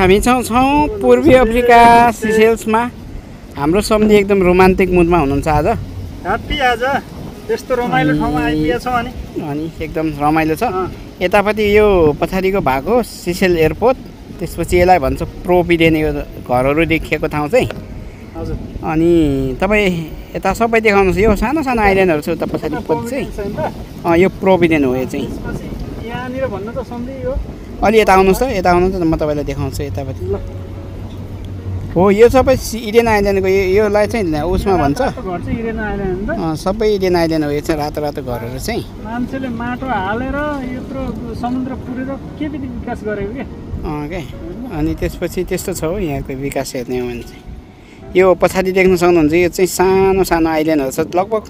हामी छौँ पूर्वी अफ्रिका सिसेल्समा। हाम्रो सम्झी एकदम रोमान्टिक मुडमा हुनुहुन्छ आज। ह्याप्पी आज त्यस्तो रमाइलो ठाउँमा आइपुगेछौँ अनि एकदम रमाइलो छ। यतापट्टि यो पछाडिको भएको सिसेल एयरपोर्ट, त्यसपछि यसलाई भन्छ प्रोभिडेन्ट, यो घरहरू देखिएको ठाउँ चाहिँ। हजुर। अनि तपाईँ यता सबै देखाउनुहोस्। यो सानो सानो आइल्यान्डहरू छ उता पछाडिपट्टि चाहिँ। यो प्रोभिडेन्ट हो यो चाहिँ। यहाँनिर भन्नु त सम्झी यो अलि यता आउनुहोस् त, यता आउनु त म तपाईँलाई देखाउँछु यतापट्टि। हो यो सबै इडेन आइल्यान्डको योलाई चाहिँ उसमा भन्छ सबै इडेन आइल्यान्ड हो। यो चाहिँ रातो रातो घरहरू चाहिँ मान्छेले माटो हालेर यत्रो समुद्र पुरेर के बित्ति विकास गरेको के क्या। अनि त्यसपछि त्यस्तो छ हो यहाँको विकास हेर्ने हो भने चाहिँ। यो पछाडि देख्न सक्नुहुन्छ यो चाहिँ सानो सानो आइल्यान्डहरू छ। लगभग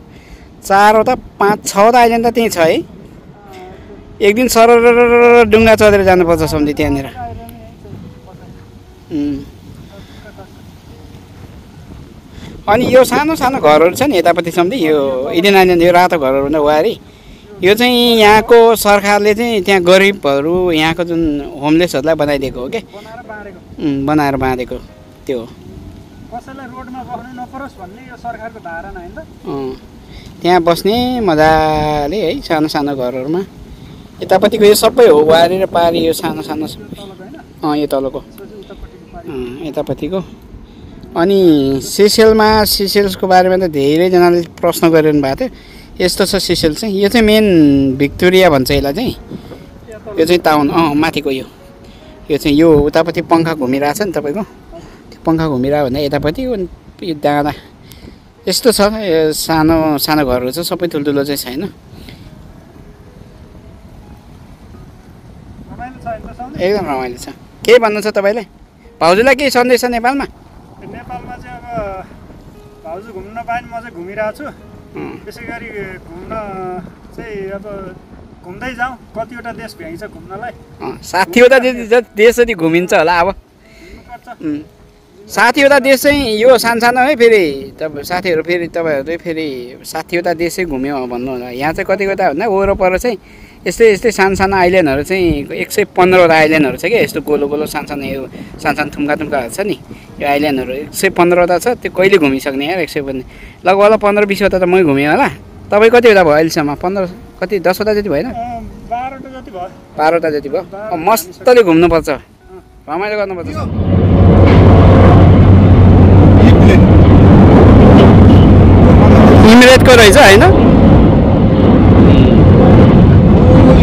4वटा 5-6वटा आइल्यान्ड त त्यहीँ छ है। एक दिन सरर डुङ्गा चढेर जानुपर्छ सम्झी त्यहाँनिर। अनि यो सानो सानो घरहरू छ नि यतापट्टि सम्झी, यो इडेन आइल्यान्ड यो रातो घरहरूभन्दा वारी यो चाहिँ यहाँको सरकारले चाहिँ त्यहाँ गरिबहरू यहाँको जुन होमलेसहरूलाई बनाइदिएको हो क्या, बनाएर बाँधेको त्यो हो। कसैलाई रोडमा बस्नु नपरोस् भन्ने यो सरकारको धारणा हैन त। त्यहाँ बस्ने मजाले है सानो सानो घरहरूमा। यतापट्टिको यो सबै हो वारी र पारी, यो सानो सानो सबै। यो तलको यतापट्टिको। अनि सिसेल्सको बारेमा त धेरैजनाले प्रश्न गरिरहनु भएको थियो। यस्तो छ सिसेल्स चाहिँ। यो चाहिँ मेन भिक्टोरिया भन्छ यसलाई चाहिँ। यो चाहिँ टाउन माथिको यो चाहिँ यो उतापट्टि पङ्खा घुमिरहेछ नि तपाईँको, त्यो पङ्खा घुमिरह्यो भने यतापट्टि यो डाँडा यस्तो छ। यो सानो सानो घरहरू छ, सबै ठुल्ठुलो चाहिँ छैन। एकदम रमाइलो छ। के भन्नु छ तपाईँलाई? भाउजूलाई केही सन्देश छ नेपालमा? नेपालमा चाहिँ अब भाउजू घुम्न नपाए म चाहिँ घुमिरहेको छु। त्यसै गरी घुम्न चाहिँ अब घुम्दै जाउँ। कतिवटा देश भ्याइन्छ घुम्नलाई। 60वटा देश जति घुमिन्छ होला अब। 60वटा देश चाहिँ यो सानो है। फेरि तपाईँ साथीहरू फेरि तपाईँहरूले फेरि 60वटा देशै घुम्यो भन्नु होला। यहाँ चाहिँ कति कता भन्दा वरपर चाहिँ यस्तै सानो आइल्यान्डहरू चाहिँ 115वटा आइल्यान्डहरू छ क्या। यस्तो गोलो गोलो सानो यो सानो थुम्काहरू छ नि, यो आइल्यान्डहरू 115वटा छ। त्यो कहिले घुमिसक्ने यार 115। लगभग 15-20वटा त मै घुमेँ होला। तपाईँ कतिवटा भयो अहिलेसम्म? 15 कति 10वटा जति भएन? 12वटा जति भयो। 12वटा जति भयो। मस्तले घुम्नुपर्छ, रमाइलो गर्नुपर्छ। इमिरेटको रहेछ होइन?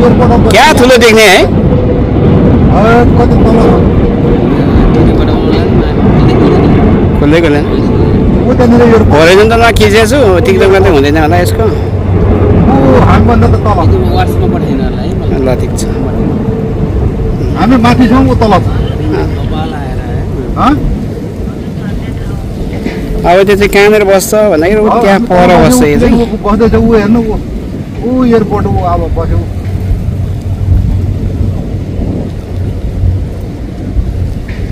क्या ठुलो देख्ने है। खोल्दै खोल्दैन। होरिजोन्टलमा खिचेको छु, टिकटकमा त हुँदैन होला यसको। ल ठिक छ। हामी माथि छौँ उ तल। अब त्यो चाहिँ कहाँनिर बस्छ भन्दाखेरि त्यहाँ पर बस्छ। यो चाहिँ बस्दैछ ऊ हेर्नु, ऊ एयरपोर्ट ऊ अब बस्यो।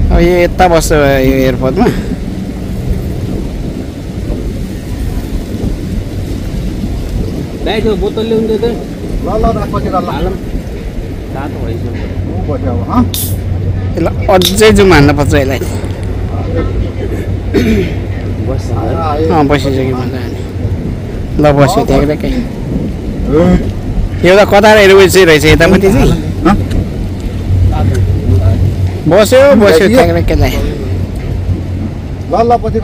अब यो यता बस्छ यो एयरपोर्टमा। बोतल ल्याउनु त ल राखपछि तातो भइसक्यो। यसलाई अझै जुम हाल्नु पर्छ यसलाई। बसिसक्यो मजाले। ल बस्यो त्यहाँकै। एउटा कतारहरू रहेछ यतापट्टि चाहिँ। बस्यो त्यहाँकै। ल पछि